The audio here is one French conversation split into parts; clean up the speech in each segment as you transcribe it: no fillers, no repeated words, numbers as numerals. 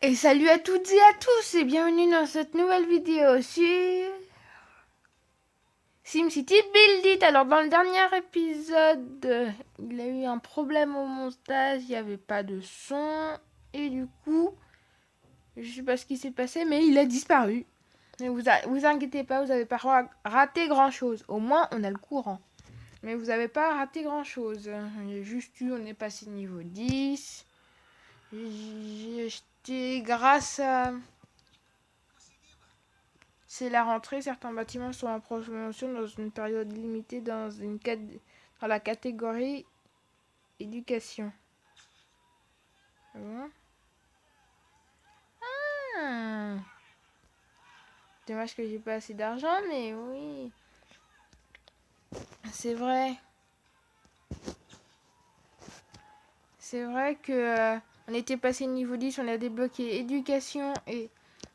Et salut à toutes et à tous et bienvenue dans cette nouvelle vidéo sur SimCity Build It. Alors dans le dernier épisode, il a eu un problème au montage, il n'y avait pas de son et du coup, je sais pas ce qui s'est passé mais il a disparu. Ne vous inquiétez pas, vous n'avez pas raté grand chose. Au moins on a le courant. Mais vous n'avez pas raté grand chose. Il y a juste eu, on est passé niveau 10. J'ai acheté grâce à... C'est la rentrée, certains bâtiments sont en promotion dans une période limitée dans la catégorie éducation. Ah bon? Ah. Dommage que j'ai pas assez d'argent, mais oui. C'est vrai. C'est vrai que on était passé niveau 10, on a débloqué éducation et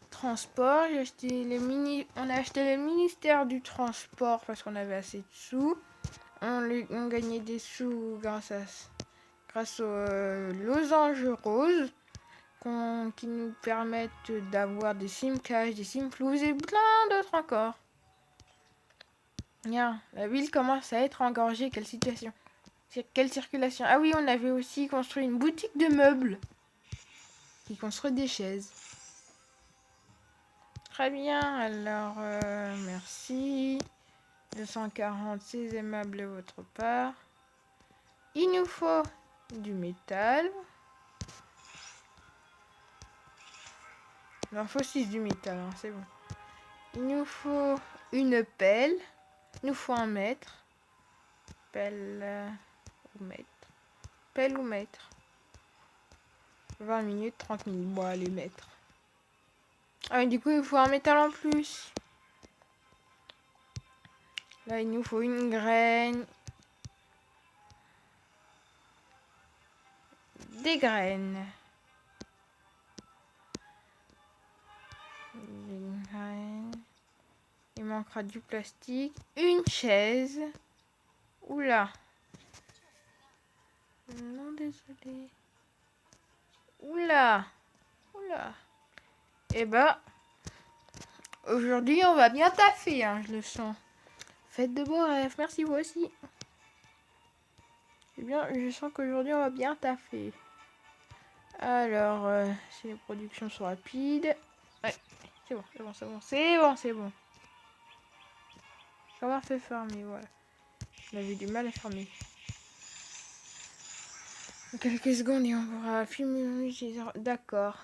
transport. On a acheté le ministère du transport parce qu'on avait assez de sous. On gagnait des sous grâce aux losanges roses qui nous permettent d'avoir des sim cash, des sim floues et plein d'autres encore. Bien, la ville commence à être engorgée. Quelle situation? Quelle circulation? Ah oui, on avait aussi construit une boutique de meubles qui construit des chaises. Très bien, alors merci. 246 aimables de votre part. Il nous faut du métal. Il en faut 6 du métal, hein, c'est bon. Il nous faut une pelle. Il nous faut un mètre. Pelle ou mètre. Pelle ou mètre. 20 minutes, 30 minutes. Bon, allez, mètre. Ah, et du coup, il faut un métal en plus. Là, il nous faut une graine. Des graines. Des graines. Il manquera du plastique. Une chaise. Oula. Non, désolé. Oula. Oula. Eh ben, aujourd'hui, on va bien taffer, hein, je le sens. Faites de beaux rêves. Merci, vous aussi. Eh bien, je sens qu'aujourd'hui, on va bien taffer. Alors, si les productions sont rapides... Ouais, c'est bon, c'est bon, c'est bon, c'est bon, c'est bon. Comment fait fermer, voilà. On avait du mal à fermer. En quelques secondes et on pourra filmer. D'accord.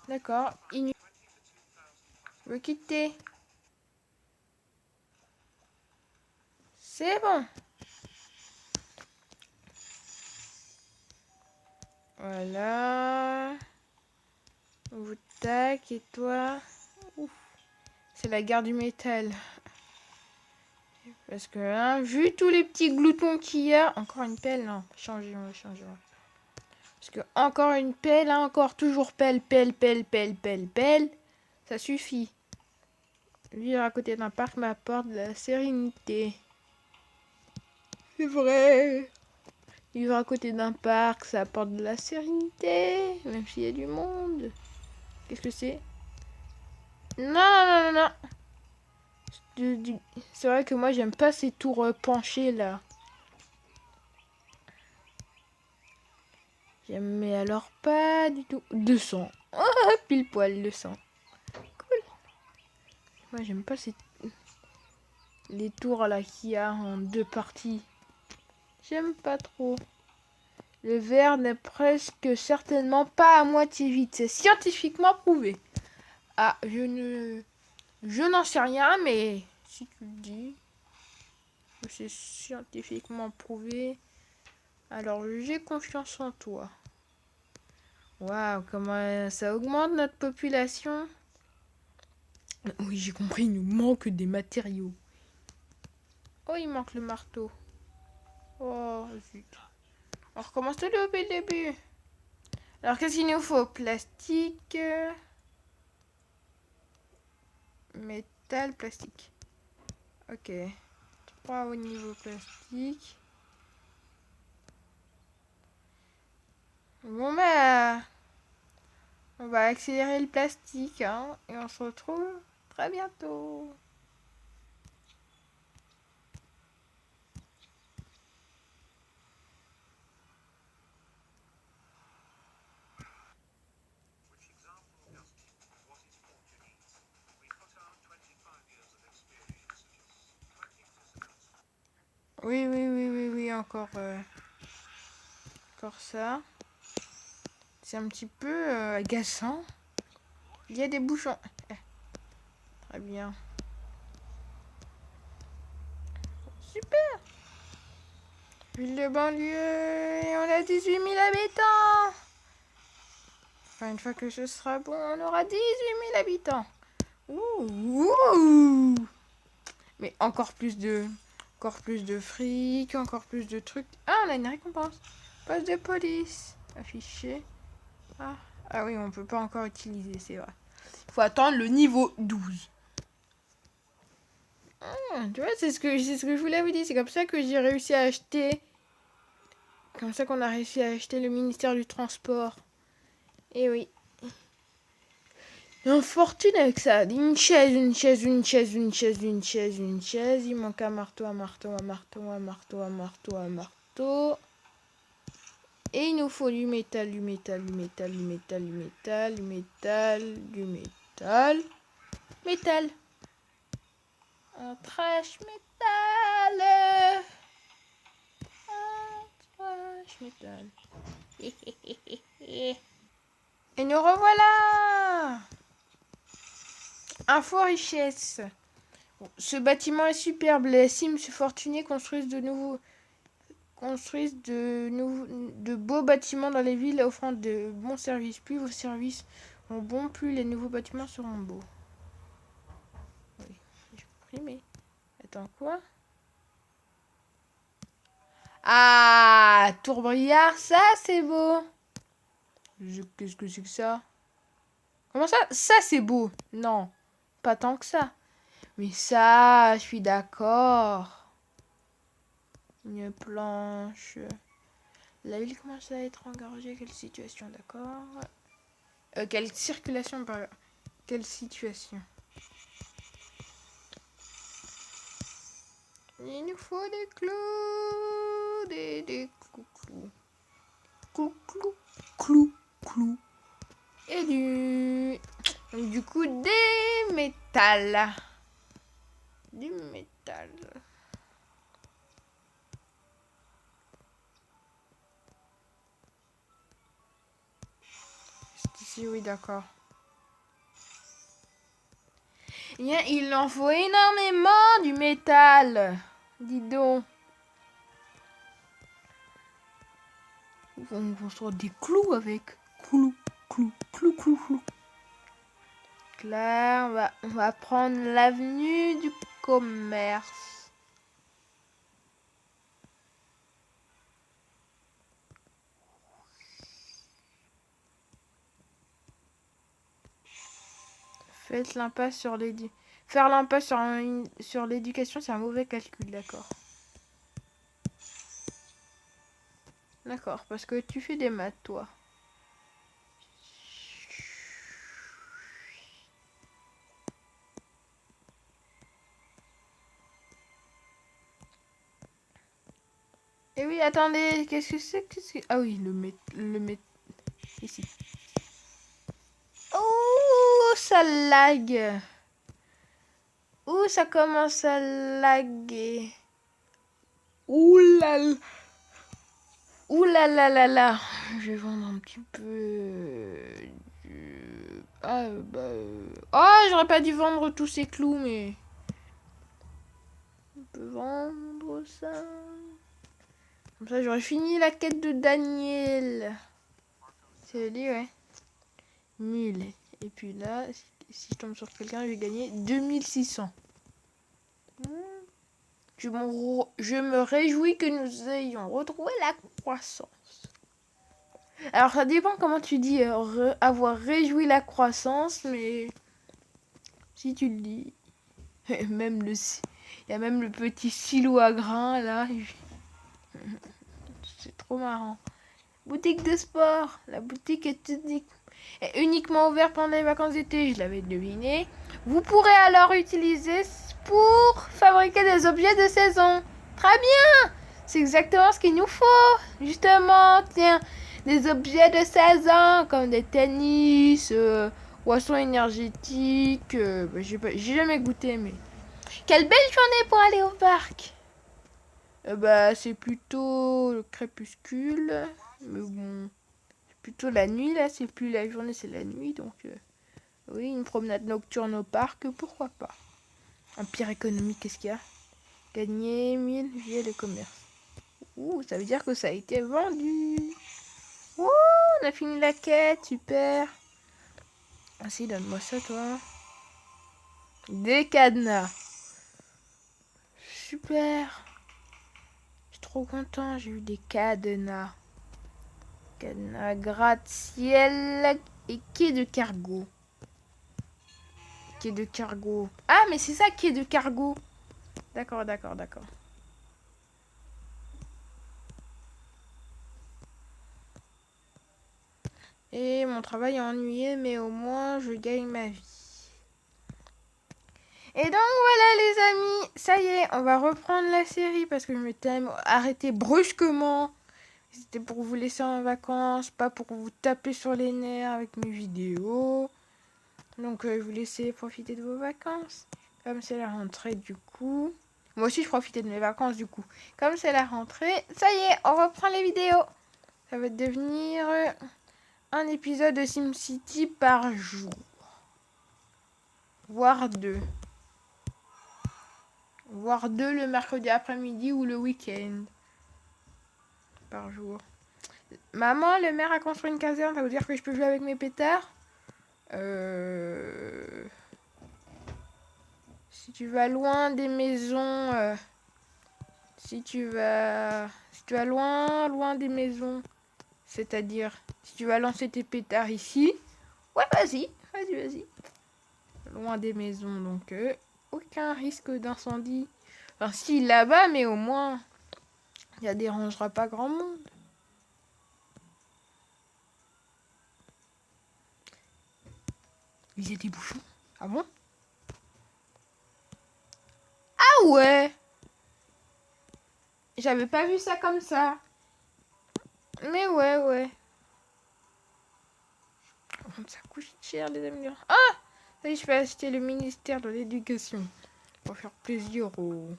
D'accord. Vous quitter. C'est bon. Voilà. Vous tac et toi. Ouf. C'est la guerre du métal. Parce que, hein, vu tous les petits gloutons qu'il y a... Encore une pelle, non. Changer, on va changer. Parce que encore une pelle, hein, encore toujours pelle. Ça suffit. Vivre à côté d'un parc m'apporte de la sérénité. C'est vrai. Vivre à côté d'un parc, ça apporte de la sérénité. Même s'il y a du monde. Qu'est-ce que c'est? Non. C'est vrai que moi, j'aime pas ces tours penchées, là. J'aime, mais alors pas du tout. 200. Oh, pile poil, 200. Cool. Moi, j'aime pas les tours, là, qu'il y a en deux parties. J'aime pas trop. Le verre n'est presque certainement pas à moitié vide. C'est scientifiquement prouvé. Ah, je n'en sais rien, mais si tu le dis, c'est scientifiquement prouvé. Alors, j'ai confiance en toi. Waouh, comment ça augmente notre population. Oui, j'ai compris, il nous manque des matériaux. Oh, il manque le marteau. Oh, zut. On recommence tout depuis le début. Alors, qu'est-ce qu'il nous faut? Plastique. Métal, plastique. Ok. 3 au niveau plastique. Bon bah, on va accélérer le plastique, hein, et on se retrouve très bientôt. Oui, encore ça. C'est un petit peu agaçant. Il y a des bouchons. Très bien. Super. Ville de banlieue et on a 18 000 habitants. Enfin, une fois que ce sera bon, on aura 18 000 habitants. Ouh. Mais encore plus de fric, encore plus de trucs. Ah, on a une récompense. Poste de police. Affiché. Ah oui, on peut pas encore utiliser, c'est vrai. Faut attendre le niveau 12. Tu vois, c'est ce que je voulais vous dire. C'est comme ça que j'ai réussi à acheter. Comme ça qu'on a réussi à acheter le ministère du Transport. Et oui. Une fortune avec ça. Une chaise. Il manque un marteau. Et il nous faut du métal. Métal. Un trash métal. Métal. Et nous revoilà. Info richesse. Bon, ce bâtiment est superbe. Les Sims fortunés construisent de beaux bâtiments dans les villes offrant de bons services. Plus vos services sont bons, plus les nouveaux bâtiments seront beaux. Oui, j'ai compris, mais... Attends, quoi? Ah, Tourbriard, ça c'est beau. Qu'est-ce que c'est que ça? Comment ça? Ça c'est beau. Non, pas tant que ça. Mais ça, je suis d'accord. Une planche. La ville commence à être engorgée. Quelle situation, d'accord? Quelle circulation, par... Quelle situation? Il nous faut des clous. Des clous. Clous. Et du coup, des métals. Du métal. C'est ici, oui, d'accord. Bien, il en faut énormément du métal. Dis donc. On va construire des clous avec. Clous. Là, on va prendre l'avenue du commerce. Faites l'impasse sur l'éducation. Faire l'impasse sur l'éducation, c'est un mauvais calcul, d'accord. D'accord, parce que tu fais des maths, toi. Et oui, attendez, qu'est-ce que c'est Ah oui, ici. Oh, ça lag. Ouh, ça commence à laguer. Ouh là là. Ouh là là là là. Je vais vendre un petit peu. Oh, j'aurais pas dû vendre tous ces clous, mais. On peut vendre ça. Comme ça, j'aurais fini la quête de Daniel. C'est dit, ouais. 1000. Et puis là, si je tombe sur quelqu'un, je vais gagner 2600. Je me réjouis que nous ayons retrouvé la croissance. Alors, ça dépend comment tu dis avoir réjoui la croissance, mais si tu le dis, même il y a même le petit silo à grains là. C'est trop marrant. Boutique de sport. La boutique est uniquement ouverte pendant les vacances d'été, je l'avais deviné. Vous pourrez alors utiliser pour fabriquer des objets de saison. Très bien. C'est exactement ce qu'il nous faut. Justement, tiens, des objets de saison comme des tennis, boissons énergétiques. J'ai jamais goûté, mais... Quelle belle journée pour aller au parc. C'est plutôt le crépuscule. Mais bon, c'est plutôt la nuit là. C'est plus la journée, c'est la nuit. Donc, oui, une promenade nocturne au parc, pourquoi pas. Empire économique, qu'est-ce qu'il y a? Gagner 1000 via le commerce. Ouh, ça veut dire que ça a été vendu. Oh, on a fini la quête, super. Ah si, donne-moi ça, toi. Des cadenas. Super. Je suis trop content, j'ai eu des cadenas. Cadenas gratte-ciel et quai de cargo. Quai de cargo. Ah, mais c'est ça, quai de cargo. D'accord. Et mon travail est ennuyé, mais au moins je gagne ma vie. Et donc voilà les amis, ça y est, on va reprendre la série parce que je m'étais arrêté brusquement. C'était pour vous laisser en vacances, pas pour vous taper sur les nerfs avec mes vidéos. Donc je vous laisser profiter de vos vacances. Comme c'est la rentrée du coup. Moi aussi je profitais de mes vacances du coup. Comme c'est la rentrée, ça y est, on reprend les vidéos. Ça va devenir un épisode de SimCity par jour. Voire deux. Voire deux le mercredi après-midi ou le week-end. Par jour. Maman, le maire a construit une caserne, ça veut dire que je peux jouer avec mes pétards. Si tu vas loin des maisons... Si tu vas loin des maisons, c'est-à-dire si tu vas lancer tes pétards ici, ouais vas-y. Loin des maisons, donc aucun risque d'incendie. Enfin si là-bas, mais au moins, ça dérangera pas grand monde. Il y a des bouchons. Ah bon? Ah ouais! J'avais pas vu ça comme ça. Mais ouais. Ça coûte cher les amis. Ah! Ça y est, je vais acheter le ministère de l'éducation. Pour faire plaisir aux...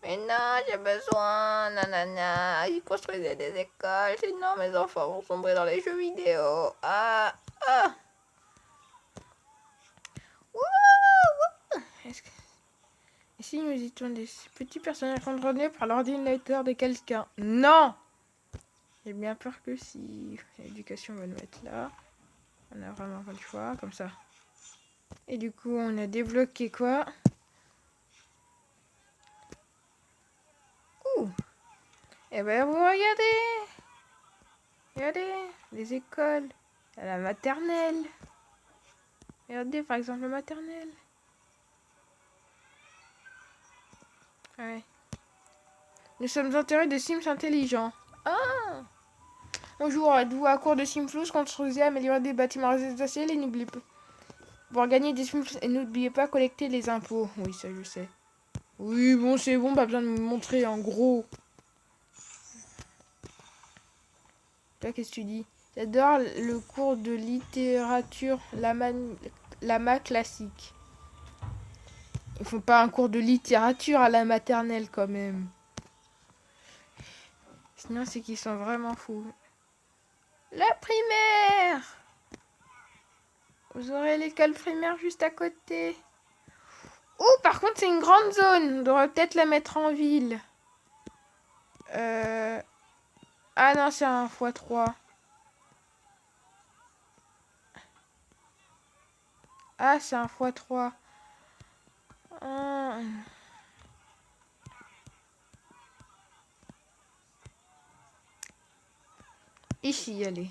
Mais non, j'ai besoin, nanana. Ils construisaient des écoles, sinon mes enfants vont sombrer dans les jeux vidéo. Est-ce que... Ici, nous étions des petits personnages contrôlés par l'ordinateur de quelqu'un. Non! J'ai bien peur que si... L'éducation va nous mettre là. On a vraiment pas le choix, comme ça. Et du coup, on a débloqué quoi? Ouh! Eh ben, vous regardez! Regardez, les écoles. À la maternelle. Regardez, par exemple, la maternelle. Ouais. Nous sommes enterrés de Sims intelligents. Ah! Bonjour, êtes-vous à court de Simflous, construisez, améliorez des bâtiments résidentiels et n'oubliez pas. Pour gagner des Simflous et n'oubliez pas collecter les impôts. Oui, ça je sais. Oui, bon, c'est bon, pas besoin de me montrer en gros. Toi, qu'est-ce que tu dis? J'adore le cours de littérature lama classique. Ils font pas un cours de littérature à la maternelle quand même. Sinon, c'est qu'ils sont vraiment fous. La primaire! Vous aurez l'école primaire juste à côté. Oh, par contre, c'est une grande zone. On devrait peut-être la mettre en ville. Ah non, c'est un x3. Ah, c'est un x3. Ah. Ici, allez.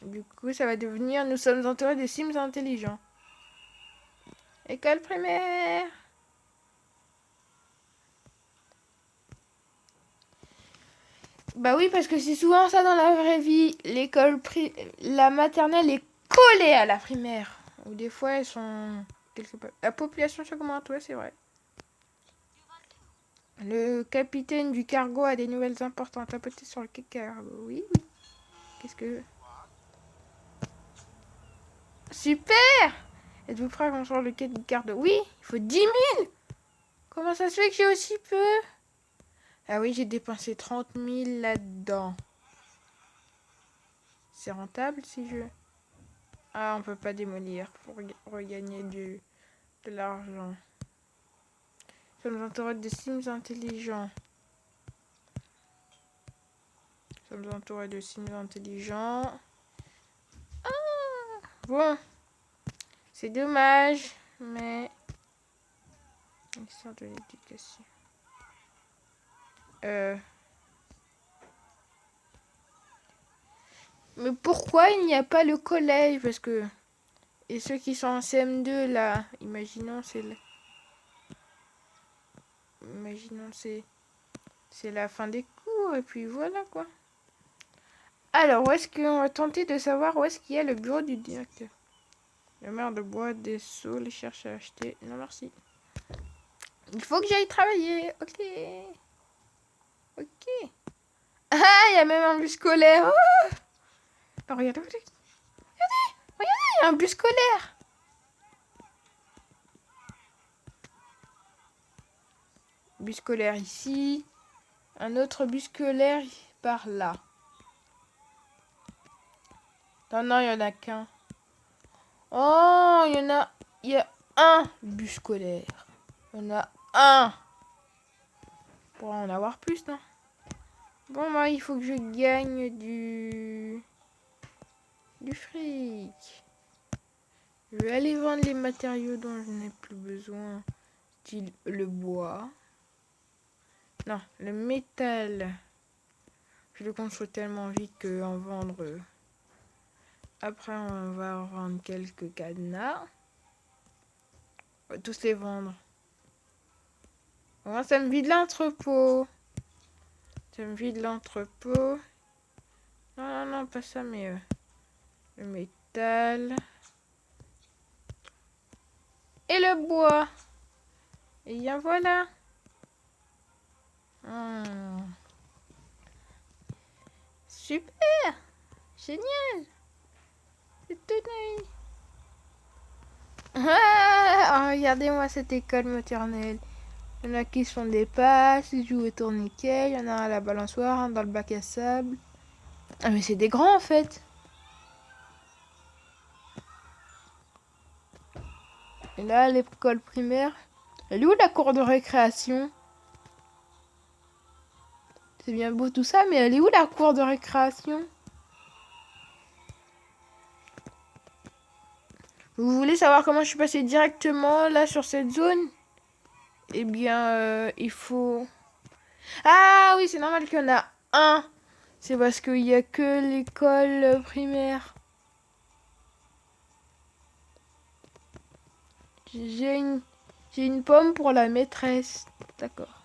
Du coup, ça va devenir... Nous sommes entourés de Sims intelligents. École primaire. Bah oui, parce que c'est souvent ça dans la vraie vie. La maternelle est collée à la primaire. Ou des fois, elles sont quelque part. La population s'augmente, ouais, c'est vrai. Le capitaine du cargo a des nouvelles importantes. Tapoter sur le cargo. Oui, oui. Qu'est-ce que... Super! Êtes-vous prêt à construire le quai du cargo? Oui, il faut 10 000. Comment ça se fait que j'ai aussi peu? Ah oui, j'ai dépensé 30 000 là-dedans. C'est rentable si je... Ah, on peut pas démolir pour regagner de l'argent. Nous sommes entourés de Sims intelligents. Nous sommes entourés de Sims intelligents. Ah, bon, c'est dommage, mais... Histoire de l'éducation. Mais pourquoi il n'y a pas le collège? Parce que... Et ceux qui sont en CM2, là, imaginons, c'est la fin des cours, et puis voilà, quoi. Alors, où est-ce qu'on va tenter de savoir où est-ce qu'il y a le bureau du directeur? Le maire de Bois des Saules cherche à acheter... Non, merci. Il faut que j'aille travailler. Ok. Ok. Ah, il y a même un bus scolaire. Oh, regardez, regardez. Regardez, il y a un bus scolaire. Bus scolaire ici. Un autre bus scolaire par là. Non, non, il n'y en a qu'un. Oh, il y en a... Il y a un bus scolaire. Il y en a un. On pourra en avoir plus, non? Bon, moi, il faut que je gagne du fric. Je vais aller vendre les matériaux dont je n'ai plus besoin. Style le bois. Non, le métal. Je le construis tellement vite qu'en vendre... Après, on va vendre quelques cadenas. On va tous les vendre. Oh, ça me vide l'entrepôt. Ça me vide l'entrepôt. Non, non, non, pas ça, mais... le métal. Et le bois. Et bien voilà. Super. Génial. C'est tout neuf. Ah, regardez-moi cette école maternelle. Il y en a qui font des passes, ils jouent au tourniquet, il y en a un à la balançoire, un dans le bac à sable. Ah mais c'est des grands en fait. Et là, l'école primaire. Elle est où la cour de récréation? C'est bien beau tout ça, mais elle est où la cour de récréation? Vous voulez savoir comment je suis passé directement là sur cette zone? Eh bien, il faut... Ah oui, c'est normal qu'il y en a un. C'est parce qu'il n'y a que l'école primaire. J'ai une pomme pour la maîtresse. D'accord.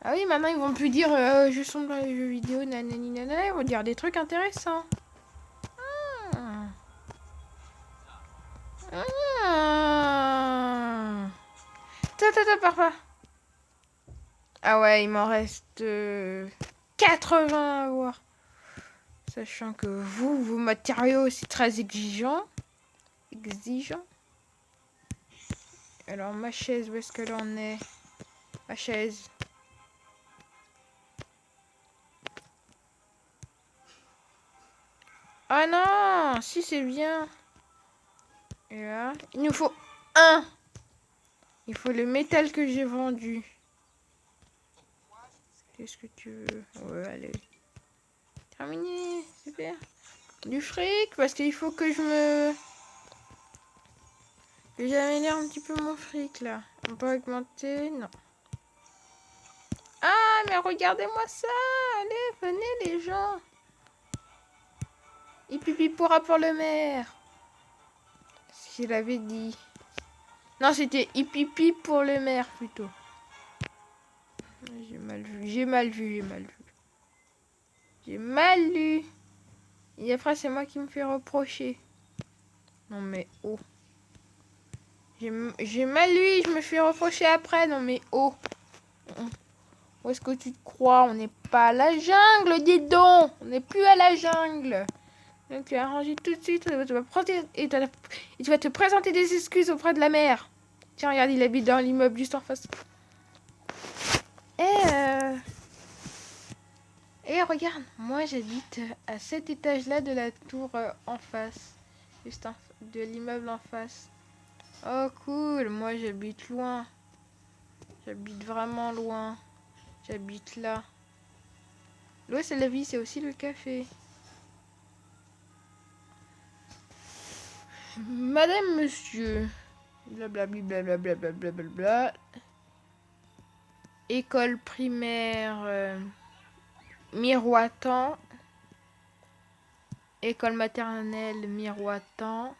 Ah oui, maintenant ils vont plus dire je sombre dans les jeux vidéo, nanani nanana. Ils vont dire des trucs intéressants. Papa. Ah ouais, il m'en reste 80 à voir. Sachant que vos matériaux, c'est très exigeant. Alors, ma chaise, où est-ce qu'elle en est? Ma chaise. Ah non, si c'est bien. Et là, il nous faut un. Il faut le métal que j'ai vendu. Qu'est-ce que tu veux? Ouais, allez. Terminé, super. Du fric, parce qu'il faut que j'améliore un petit peu mon fric, là. On peut augmenter, non. Ah, mais regardez-moi ça. Allez, venez les gens. Hipipi pourra pour le maire. Ce qu'il avait dit. Non, c'était hipipi pour le maire, plutôt. J'ai mal vu, j'ai mal vu, j'ai mal vu. J'ai mal lu. Et après, c'est moi qui me fais reprocher. Non mais oh. J'ai mal lu, je me fais reprocher après. Non mais oh. Où est-ce que tu te crois? On n'est pas à la jungle, dis donc. On n'est plus à la jungle. Donc tu vas ranger tout de suite. Et tu vas te présenter des excuses auprès de la mère. Tiens, regarde, il habite dans l'immeuble juste en face. Et regarde, moi j'habite à cet étage-là de la tour en face. Juste de l'immeuble en face. Oh cool, moi j'habite loin. J'habite vraiment loin. J'habite là. L'eau c'est la vie, c'est aussi le café. Madame, monsieur. Blablabli, blablabla, blablabla. École primaire Miroitant. École maternelle Miroitant.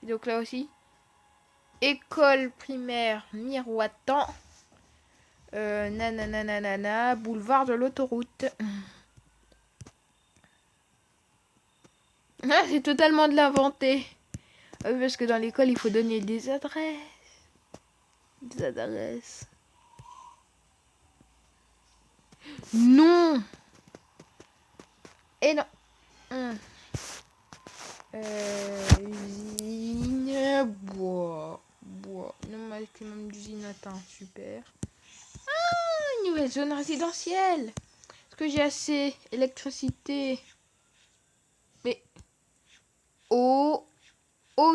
Et donc là aussi. École primaire Miroitant. Nanana, boulevard de l'autoroute. Ah, c'est totalement de l'inventé. Parce que dans l'école, il faut donner des adresses. Des adresses. Non. Et non. Usine bois. Non, maximum d'usine atteint. Super. Ah, nouvelle zone résidentielle. Est-ce que j'ai assez? Électricité. Mais eau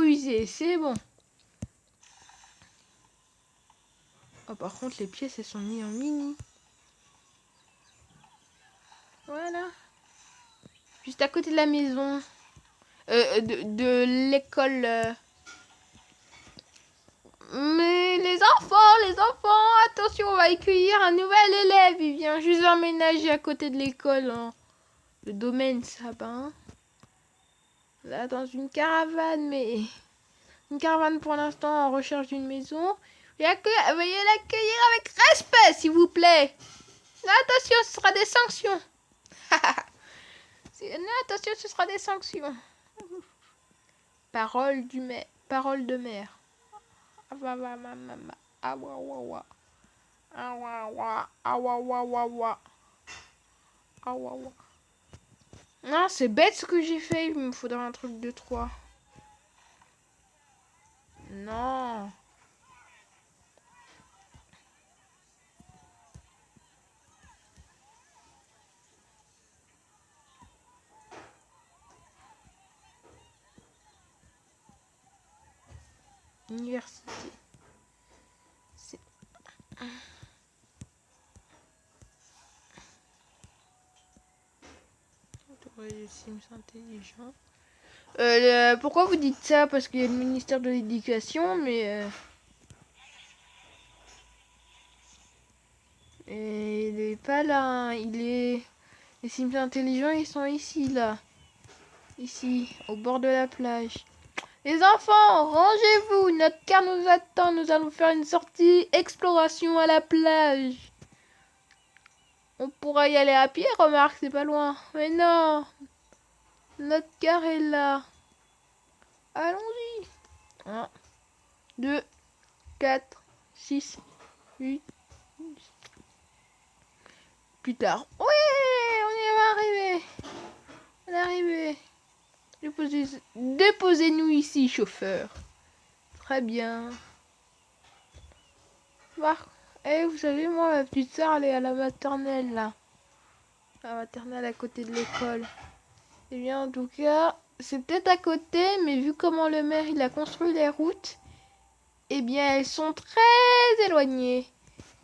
usée, c'est bon. Oh, par contre, les pièces, elles sont mises en mini. Voilà. Juste à côté de la maison. De l'école. Mais les enfants, attention, on va accueillir un nouvel élève. Il vient juste emménager à côté de l'école. Hein. Le domaine Sabin. Là, dans une caravane, mais... Une caravane pour l'instant en recherche d'une maison. Veuillez l'accueillir avec respect, s'il vous plaît. Non, attention, ce sera des sanctions. Non, attention, ce sera des sanctions. Parole de mère. Non, c'est bête ce que j'ai fait. Il me faudra un truc de 3. Non. Université. C'est... Les Sims intelligents. Pourquoi vous dites ça? Parce qu'il y a le ministère de l'Éducation, mais... Et il est pas là. Hein. Les Sims intelligents, ils sont ici, là. Ici, au bord de la plage. Les enfants, rangez-vous. Notre car nous attend. Nous allons faire une sortie exploration à la plage. On pourra y aller à pied, remarque, c'est pas loin. Mais non. Notre car est là. Allons-y. 1, 2, 4, 6, 8. Plus tard. Ouais, on y va arriver. On est arrivé. Déposez-nous ici, chauffeur. Très bien. Vous savez, moi, ma petite soeur, elle est à la maternelle, là. La maternelle à côté de l'école. Eh bien, en tout cas, c'est peut-être à côté, mais vu comment le maire, il a construit les routes, eh bien, elles sont très éloignées.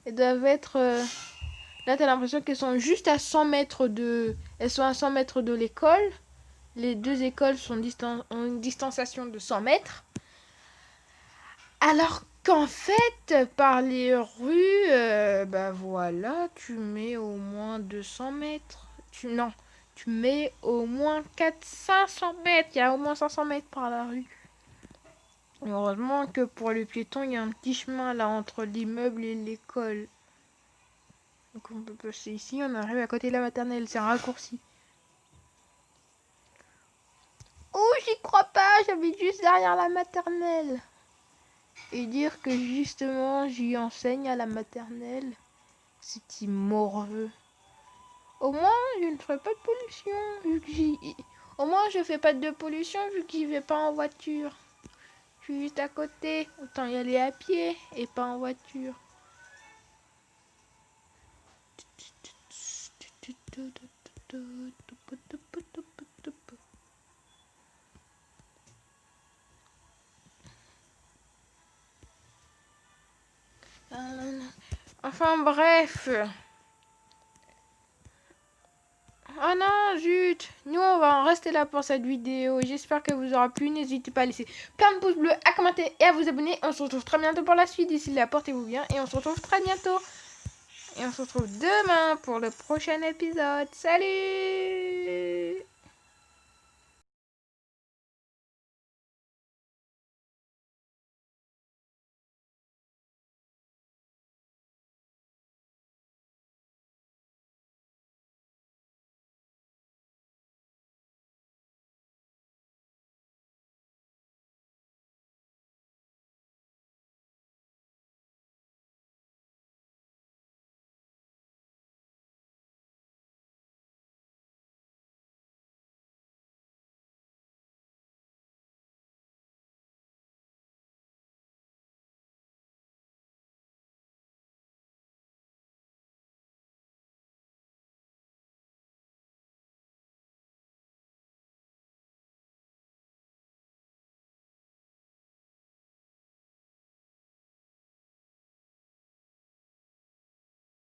Elles doivent être... Là, t'as l'impression qu'elles sont juste à 100 mètres de... Elles sont à 100 mètres de l'école. Les deux écoles ont une distanciation de 100 mètres. Alors qu'en fait, par les rues, bah voilà, tu mets au moins 200 mètres. Tu mets au moins 500 mètres. Il y a au moins 500 mètres par la rue. Heureusement que pour les piétons, il y a un petit chemin là entre l'immeuble et l'école. Donc on peut passer ici, on arrive à côté de la maternelle, c'est un raccourci. Oh, j'y crois pas, j'habite juste derrière la maternelle. Et dire que justement j'y enseigne à la maternelle, c'est immorveux. Au moins, je ne ferai pas de pollution, vu que Au moins, je fais pas de pollution, vu que j'y vais pas en voiture. Je suis juste à côté, autant y aller à pied et pas en voiture. Enfin bref. Oh non, zut. Nous, on va en rester là pour cette vidéo. J'espère que vous aura plu. N'hésitez pas à laisser plein de pouces bleus, à commenter et à vous abonner. On se retrouve très bientôt pour la suite. D'ici là, portez-vous bien et on se retrouve très bientôt. Et on se retrouve demain pour le prochain épisode. Salut!